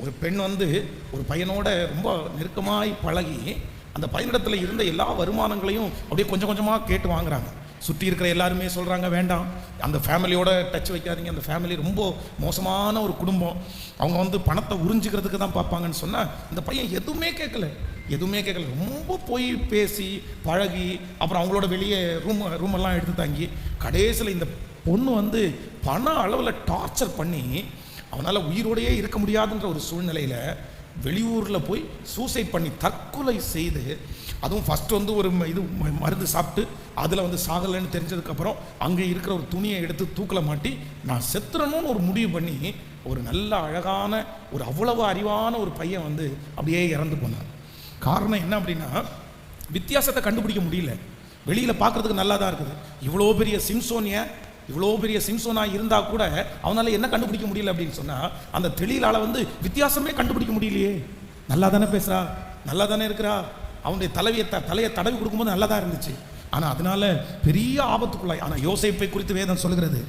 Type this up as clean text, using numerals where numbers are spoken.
ஒரு பெண் வந்து ஒரு பையனோட ரொம்ப நெருக்கமாய் பழகி அந்த பையனிடத்தில் இருந்த எல்லா வருமானங்களையும் அப்படியே கொஞ்சம் கொஞ்சமாக கேட்டு வாங்குறாங்க. சுற்றி இருக்கிற எல்லாருமே சொல்கிறாங்க வேண்டாம், அந்த ஃபேமிலியோட டச் வைக்காதீங்க, அந்த ஃபேமிலி ரொம்ப மோசமான ஒரு குடும்பம், அவங்க வந்து பணத்தை உறிஞ்சிக்கிறதுக்கு தான் பார்ப்பாங்கன்னு சொன்னால் இந்த பையன் எதுவுமே கேட்கல. ரொம்ப போய் பேசி பழகி அப்புறம் அவங்களோட வெளியே ரூமெல்லாம் எடுத்து தாங்கி கடைசியில் இந்த பொண்ணு வந்து பண அளவில் டார்ச்சர் பண்ணி அவனால் உயிரோடையே இருக்க முடியாதுன்ற ஒரு சூழ்நிலையில் வெளியூரில் போய் சூசைட் பண்ணி தற்கொலை செய்து, அதுவும் ஃபஸ்ட்டு வந்து ஒரு மருந்து சாப்பிட்டு அதில் வந்து சாகலைன்னு தெரிஞ்சதுக்கப்புறம் அங்கே இருக்கிற ஒரு துணியை எடுத்து தூக்கில் மாட்டி நான் செத்துறணும்னு ஒரு முடிவு பண்ணி ஒரு நல்ல அழகான ஒரு அவ்வளவு அறிவான ஒரு பையன் வந்து அப்படியே இறந்து போனான். காரணம் என்ன அப்படின்னா, வித்தியாசத்தை கண்டுபிடிக்க முடியல. வெளியில் பார்க்குறதுக்கு நல்லா தான் இருக்குது. இவ்வளோ பெரிய சிம்சோனாக இருந்தால் கூட அவனால் என்ன கண்டுபிடிக்க முடியல அப்படின்னு சொன்னால், அந்த தெளிலால் வந்து வித்தியாசமே கண்டுபிடிக்க முடியலையே. நல்லா தானே பேசுகிறா, நல்லா தானே இருக்கிறா, அவனுடைய தலையை தடவி கொடுக்கும்போது நல்லா தான் இருந்துச்சு. ஆனால் அதனால பெரிய ஆபத்துக்குள்ளாய். ஆனால் யோசேப்பை குறித்து வேதம் சொல்கிறது,